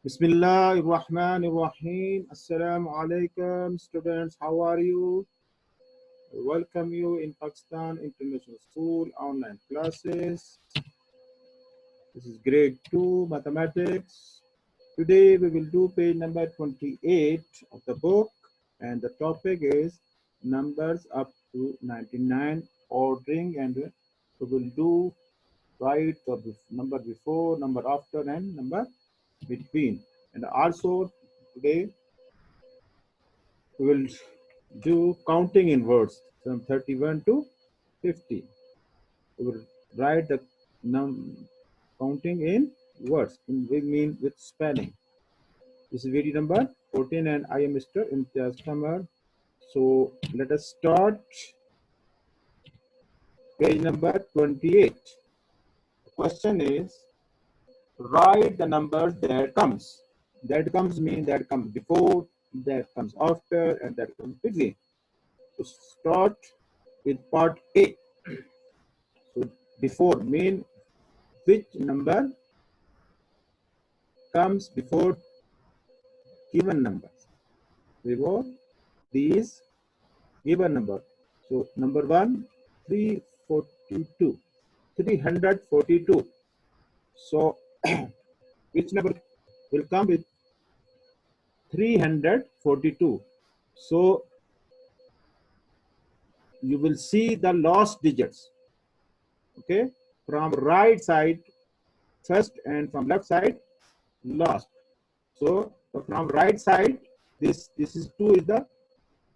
Bismillahirrahmanirrahim. Assalamu alaikum, students. How are you? Welcome you in Pakistan International School online classes. This is grade 2 mathematics. Today we will do page number 28 of the book, and the topic is numbers up to 99 ordering, and we will do write the number before, number after, and number between. And also today we will do counting in words from 31 to 50. We will write the counting in words. We mean with spelling. This is video number 14 and I am Mr. Imtiaz Qamar. So let us start page number 28. The question is, write the numbers that comes. That comes mean that comes before, that comes after, and that comes between. So start with part A. So before mean which number comes before given numbers. Before these given number. So number 1, 342. 342. So which number will come with 342? So you will see the last digits. Okay, from right side first and from left side last. So from right side, this is 2 is the,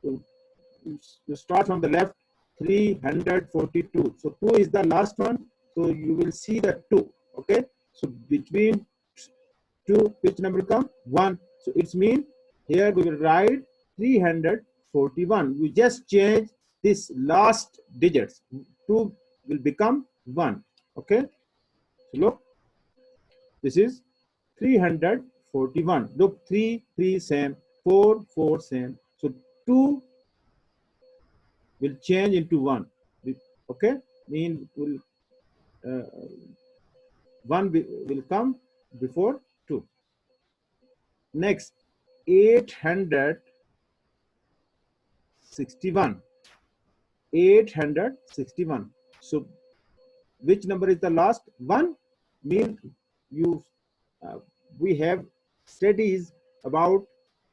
you start from the left, 342. So 2 is the last one. So you will see the 2. Okay. So between 2, which number come? 1. So it's mean here we will write 341. We just change this last digits. 2 will become 1. Okay. So look, this is 341. Look, 3, 3 same, 4, 4 same. So 2 will change into 1. Okay, mean will 1 will come before 2. Next, 861. 861. So which number is the last? 1 mean you we have studies about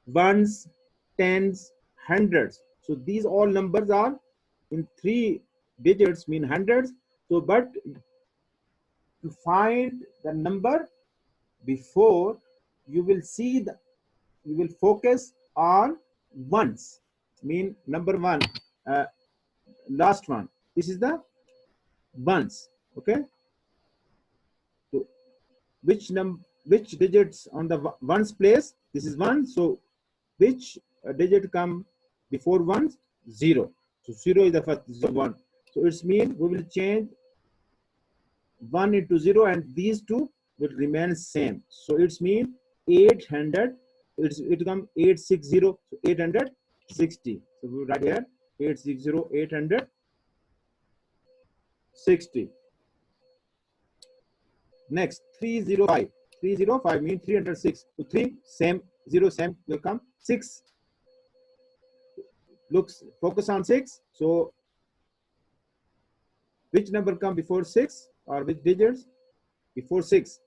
ones, tens, hundreds. So these all numbers are in 3 digits, mean hundreds. So but to find the number before, you will see the, you will focus on ones, mean number 1, last one. This is the ones. Okay. So which digits on the ones place? This is 1. So which digit come before 1? 0. So 0 is the first, 0, 1. So it's mean we will change 1 into 0 and these two will remain same. So it's mean 800, it come 860, so 860. So we write here 860, 860. Next, 305. 305 means 306. So 3 same, 0 same will come. 6. Looks, focus on 6. So which number come before 6 or which digits? Before 6.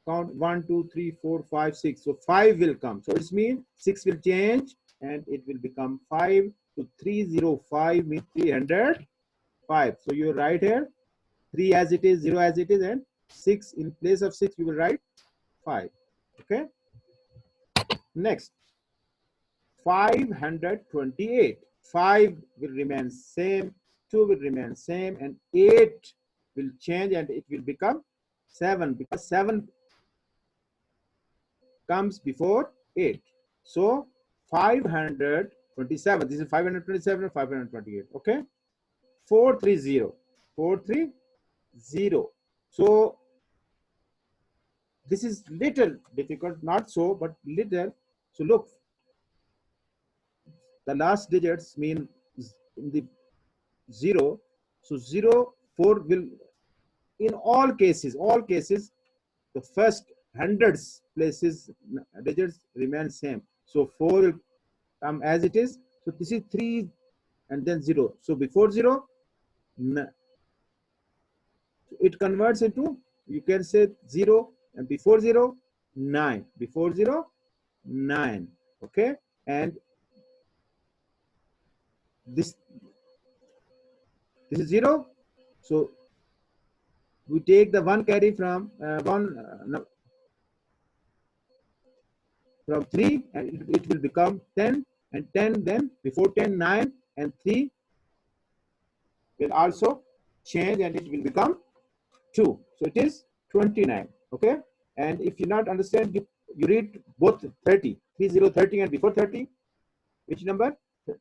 Count 1, 2, 3, 4, 5, 6. So 5 will come. So it means 6 will change and it will become 5. So 305 means 305. So you write here 3 as it is, 0 as it is, and 6 in place of 6 you will write 5. Okay. Next, 528. 5 will remain same, 2 will remain same, and 8 will change and it will become 7 because 7 comes before 8. So 527. This is 527 and 528. Okay. 430. 430. So this is little difficult, not so, but little. So look, the last digits mean in the 0. So 0, 4 will, in all cases, the first hundreds places digits remain same. So 4 will come as it is. So this is 3 and then 0. So before 0, it converts into, you can say 0, and before 0, 9. Before 0, 9. Okay, and this is 0. So we take the 1 carry from from 3, and it will become 10, and 10, then before 10, 9, and 3 will also change, and it will become 2. So it is 29. Okay, and if you not understand, you read both 30, 30, 30, and before 30, which number?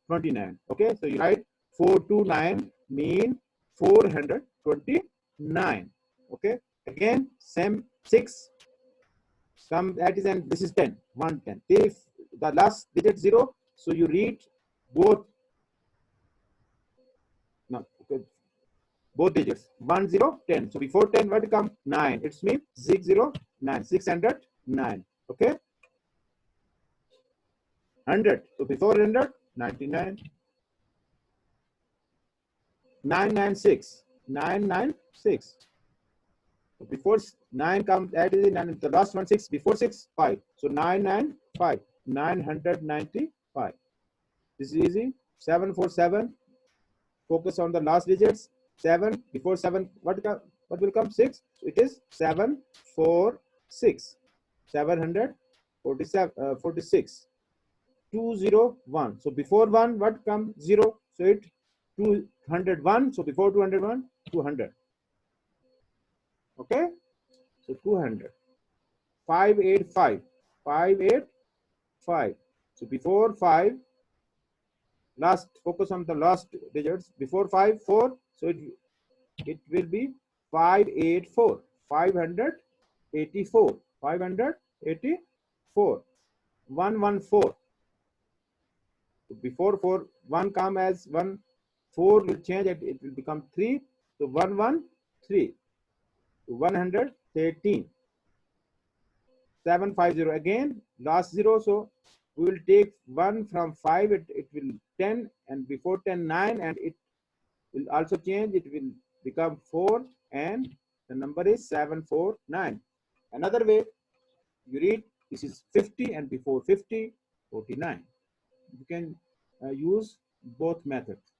29. Okay, so you write 429 mean 429. Okay, again same 6 come, that is, and this is 10, 110. If the last digit 0, so you read both, no, okay, both digits 1 0 10. So before 10, what come? 9. It's mean 609, 609. Okay, 100. So before 100, 99, 996, 996. So before 9 comes, that is, and the last one 6. Before 6, 5. So 995, 995. This is easy. 747. Focus on the last digits. 7. Before 7, what will come? 6. So it is 746. 747, 46. 201. So before 1, what comes? 0. So it 201. So before 201, 200. Okay. So 200. 585. 585. So before 5, last, focus on the last digits. Before 5, 4. So it will be 584. 584. 584. 114. So before 4, 1 come as 1. 4 will change, it will become 3. So 113. 113. 750 again, last 0. So we will take 1 from 5, it will 10, and before 10, 9, and it will also change, it will become 4, and the number is 749. Another way, you read, this is 50, and before 50, 49. You can use both methods.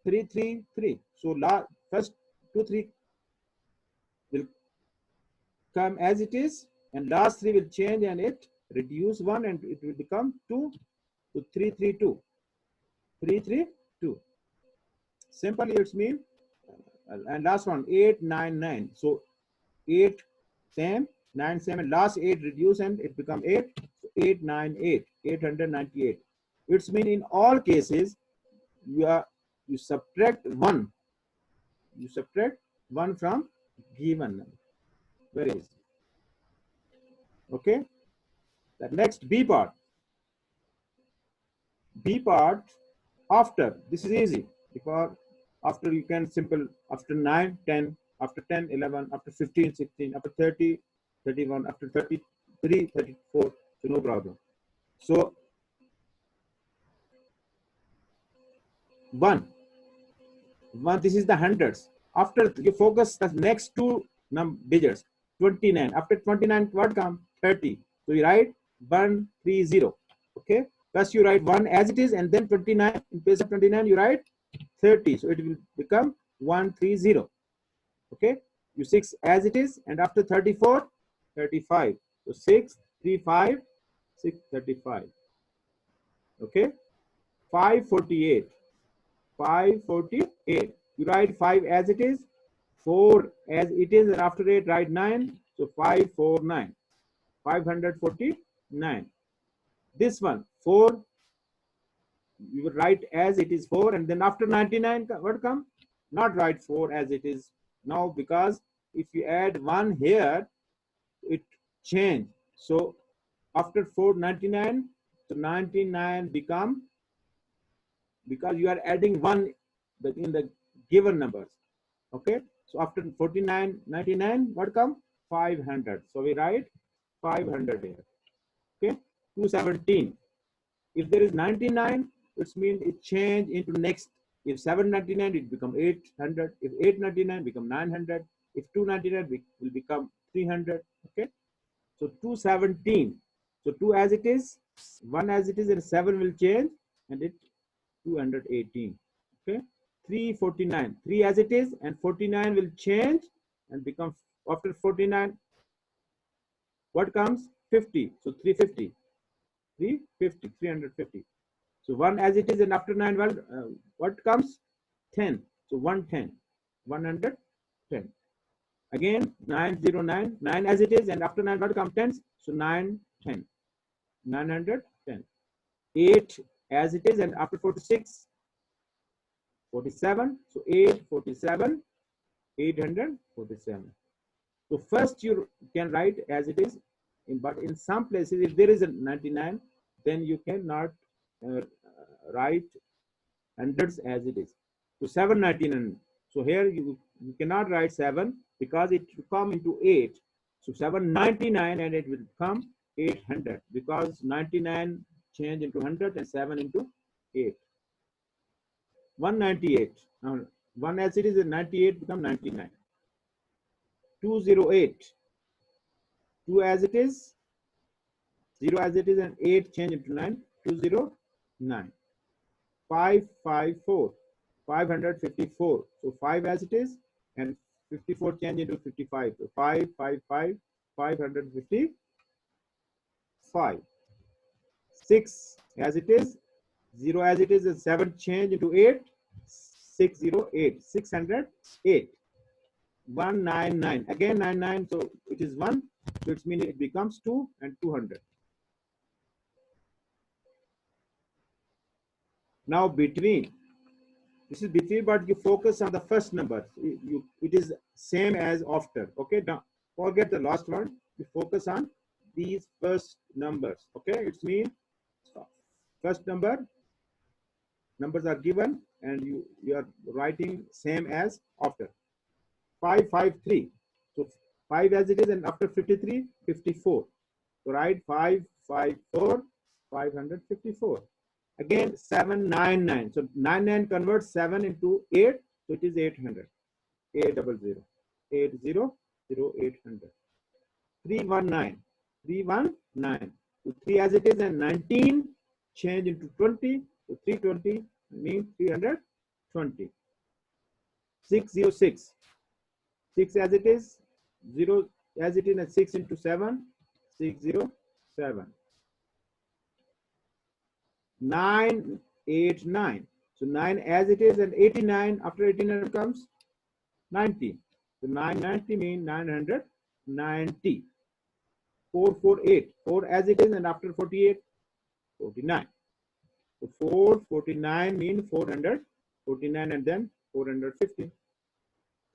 333. So first 2 3 will come as it is, and last 3 will change, and it reduce 1, and it will become 2. So 332. 332. Simply it's mean, and last one 899. So 8 same, 9 same, and last 8 reduce, and it become 8. So 898. 898. It's mean in all cases you subtract 1. You subtract 1 from given number. Very easy. Okay. The next B part. B part, after, this is easy, because after you can simple, after 9, 10, after 10, 11, after 15, 16, after 30, 31, after 33, 34, so no problem. So 1, this is the hundreds. After you focus the next 2 digits, 29. After 29, what come? 30. So you write 130. Okay. First you write 1 as it is, and then 29. In place of 29, you write 30. So it will become 130. Okay. You 6 as it is, and after 34, 35. So 635, 635. Okay. 548. 548. You write 5 as it is, 4 as it is, and after 8 write 9. So 549. 549. This one 4, you will write as it is 4, and then after 99, what come? Not write 4 as it is now, because if you add 1 here, it change. So after 499, so 99 become, because you are adding 1 in the given numbers. Okay. So after 49, 99, what come? 500. So we write 500 here. Okay, 217. If there is 99, it means it change into next. If 799, it become 800. If 899, become 900. If 299, will become 300. Okay, so 217. So 2 as it is, 1 as it is, and 7 will change, and it 218. Okay, 349. 3 as it is, and 49 will change and become, after 49, what comes? 50. So 350. 350. 350. So 1 as it is, and after 9, well, what comes? 10. So 110. 110. Again, 909. 9 as it is, and after 9, what comes? 10. So 910. 910. 8 as it is, and after 46, 47. So 847. 847. So first you can write as it is, but in some places, if there is a 99, then you cannot write hundreds as it is. So 799. So here you cannot write 7 because it will come into 8. So 799, and it will come 800 because 99 change into 100 and 7 into 8. 198. Now 1 as it is, and 98 become 99. 208. 2 as it is, 0 as it is, and 8 change into 9. 209. 554. 554. So 5 as it is, and 54 change into 55. So 555. 555. 6 as it is, 0 as it is, and 7 change into 8. 608. 608. 199. Again 99. So it is 1. So it means it becomes 2 and 200. Now between. This is between, but you focus on the first number. It is same as after. Okay, now forget the last one. You focus on these first numbers. Okay, it means first numbers are given, and you are writing same as after. 553. So 5 as it is, and after 53, 54. So write 554, 554. Again 799. So 99 converts 7 into 8. So it is 800. 800. 800. 800. 319. 319. So 3 as it is, and 19 change into 20. So 320 means 320. 606. 6 as it is, 0 as it is, and 6 into 7. 607. 989. So 9 as it is, and 89, after 89 comes 90. So 990 means 990. 448. 4 as it is, and after 48, 49. So 449 means 449, and then 450.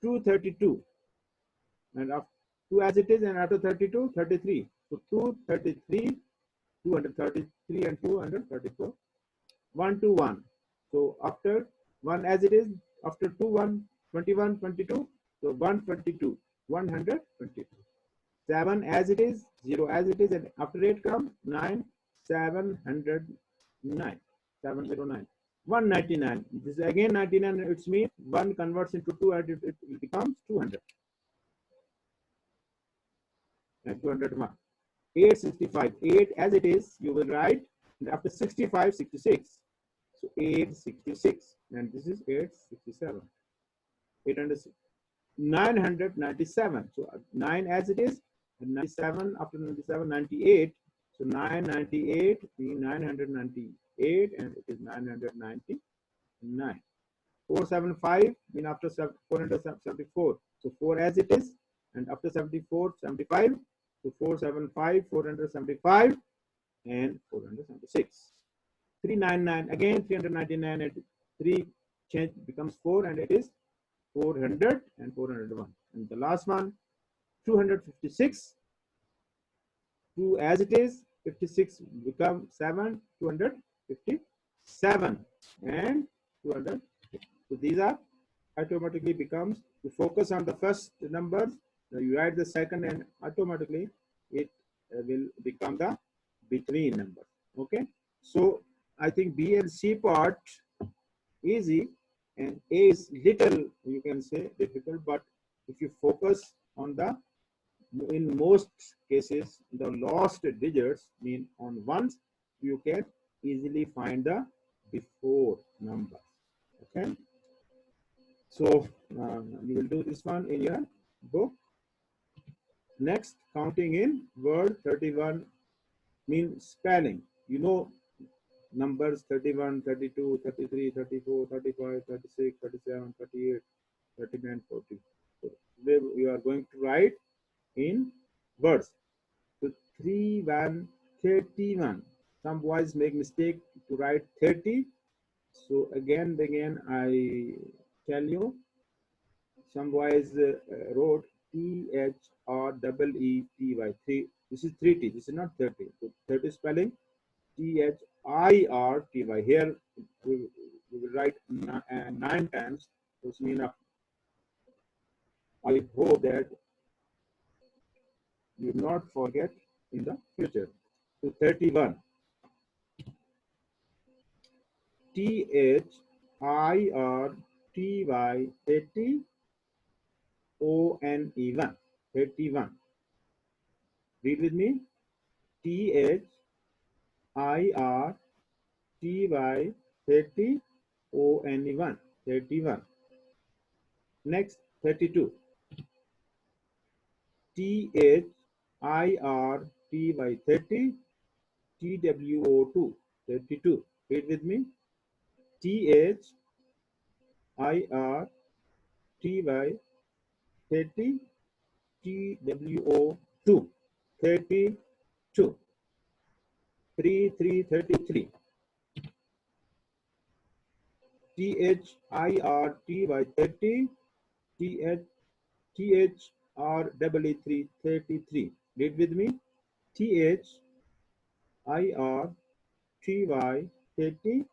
232. And after 2 as it is, and after 32, 33. So 233, 233, and 234. 121. So after 1 as it is, after 2, 1, 21, 22. So 122, 122. 7 as it is, 0 as it is, and after 8 comes 9, 709. 709. 199. This is again 99. It's means 1 converts into 2, and it becomes 200. And 201. 865. 8 as it is, you will write, and after 65, 66. So 866, and this is 867. 806. 997. So 9 as it is, and 97, after 97, 98. So 998 means 998, and it is 999. 475 means after 474. So 4 as it is, and after 74, 75. So 475, 475, and 476. 399, again 399, and 3 change becomes 4, and it is 400 and 401. And the last one, 256. 2 as it is, 56 become 7, 257, and 200. So these are automatically becomes, you focus on the first numbers, you write the second, and automatically it will become the between number. Okay, so I think B and C part easy, and A is little, you can say, difficult, but if you focus on the, in most cases, the lost digits, mean on ones, you can easily find the before numbers. Okay, so you will do this one in your book. Next, counting in word 31 means spelling. You know numbers 31, 32, 33, 34, 35, 36, 37, 38, 39, 40. So today we are going to write in words. So 3, 1, 31. Some boys make mistake to write 30. So again, I tell you, some boys wrote THREETY. This is 3T. This is not 30. So 30 spelling THIRTY. Here we will write 9 times. This means I hope that you will not forget in the future. So 31. THIRTY 80 ONE1. 31. Read with me. THIRTY 30 ONE1. 31. Next, 32. THIRTY 30 TWO2. 32. Read with me. THIRTY 30 TWO2. 32. 33. THIRTY 30 THREE 33. Read with me. THIRTY 30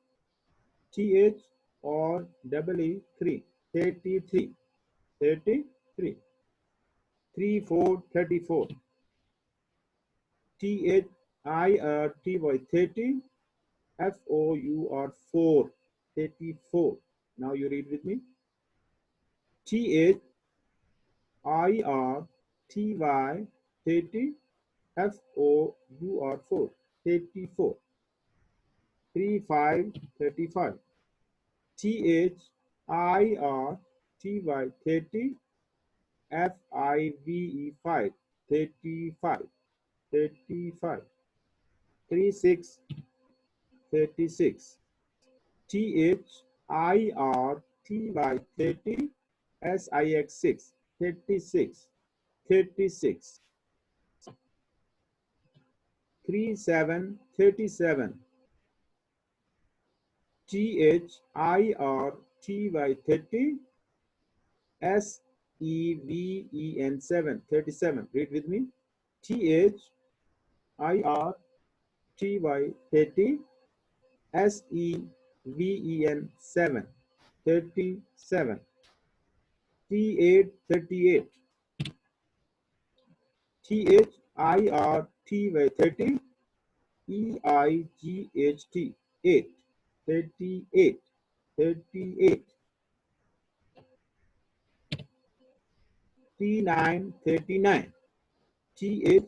THREE 33. 33. 34. 34. THIRTY 30 FOUR 4. 34. Now you read with me. THIRTY 30 FOUR 4. 34. 35. 35. THIRTY 30 FIVE 5. 35. 35. 36. 36. THIRTY 30 SIX 6. 36. 36. 37. 37. THIRTY 30 SEVEN 7. 37. Read with me. THIRTY 30 SEVEN 7. 37. T8 38. THIRTY 30 EIGHT 8. 38. 38. T9 39. THIRTY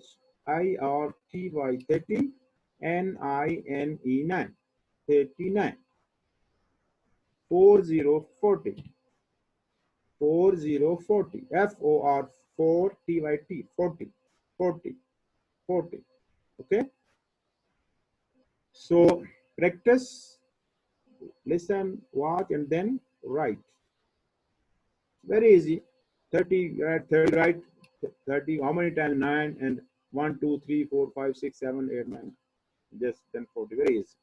30 NINE 9. 39. 40 40. 40 40. FOR 4 TYT 40. 40. 40. Okay. So practice, listen, watch, and then write. Very easy. 30, right? 30, right? 30. How many times? 9 and 1, 2, 3, 4, 5, 6, 7, 8, 9. Just then 40. Very easy.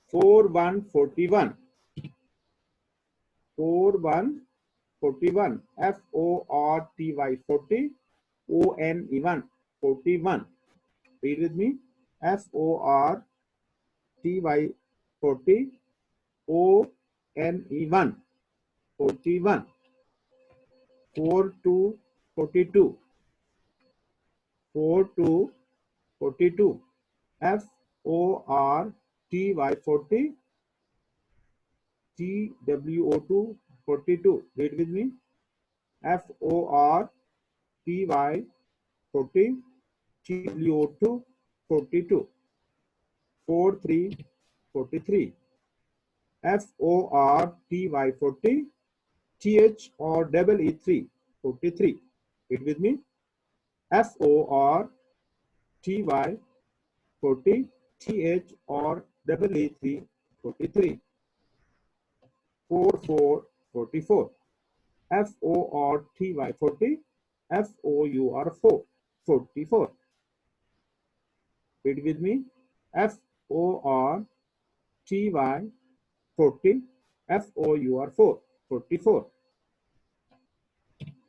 4 1 41. 4 1 41. FORTY 40 ONE1 41. Read with me. FORTY 40 ONE1 41. 42 42. 4 to 42. FORTY 40. TWO2 42. Read with me. FORTY 40. TWO2 42. 43 43. FORTY 40. TH or double E3 43. Read with me. FORTY 40. TH or double E3 43. 44 44. FORTY 40. FOUR 4 44. Read with me. FORTY 40. FOUR 4 44.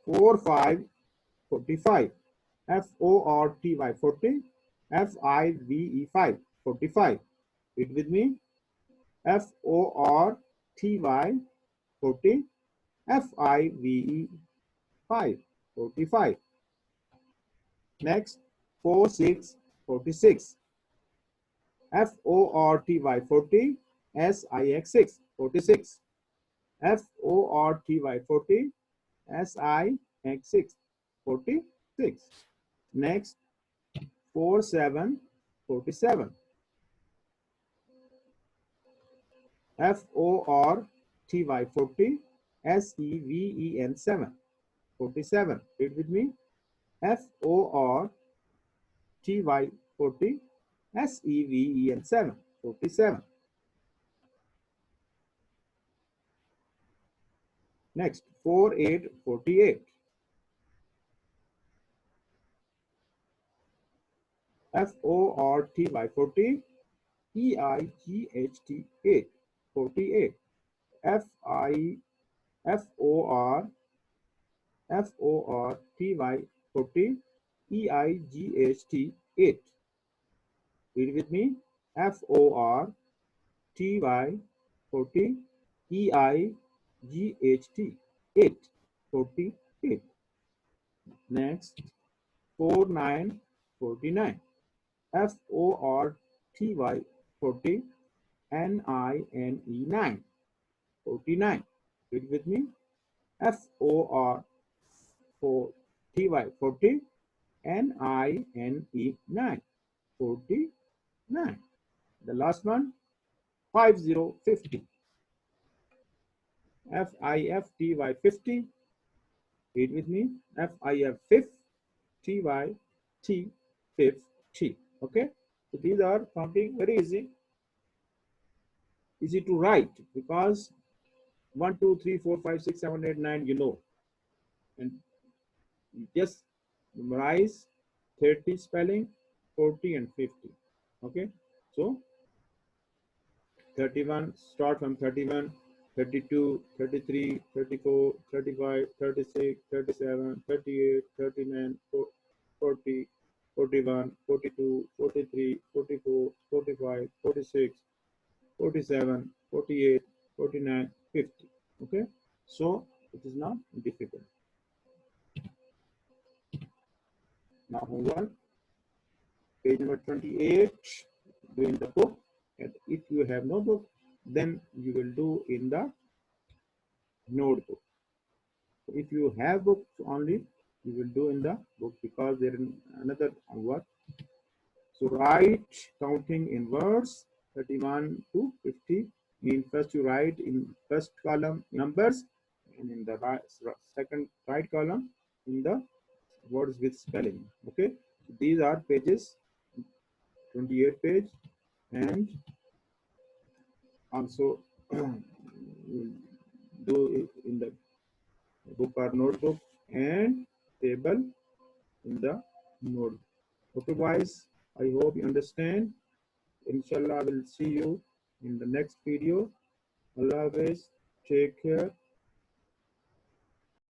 45 45. FORTY 40. FIVE 5 45. Read with me. FORTY 40. FIVE 5 45. Next, 46 46. FORTY 40. SIX 6 46. FORTY 40. SIX 6 46. Next, 47 47. FORTY 40. SEVEN 7 47. Read with me. FORTY 40. SEVEN 7 47. Next, 48 48. FORTY 40. EIGHT 8 48. FORTY 40. EIGHT 8. Read with me. FORTY 40. EIGHT 8 48. Next, 49 49. FORTY 40. NINE 9 49. Read with me. FORTY 40. NINE 9 49. The last one, 5050. FIFTY 50. Read with me. FIFTY 50. Okay. So these are counting very easy to write, because 1 2 3 4 5 6 7 8 9 you know, and you just memorize 30 spelling, 40 and 50. Okay, so 31, start from 31, 32, 33, 34, 35, 36, 37, 38, 39, 40, 41, 42, 43, 44, 45, 46, 47, 48, 49, 50. Okay, so it is not difficult. Now move on. Page number 28, do in the book. And if you have no book, then you will do in the notebook. If you have books only, you will do in the book, because there is another work. So write counting in words 31 to 50. Mean first you write in first column numbers, and in the second right column in the words with spelling. Okay, so these are pages 28 page, and also do it in the book or notebook, and table in the notebook. Okay guys, I hope you understand. Inshallah, I will see you in the next video. Allah Hafiz, take care.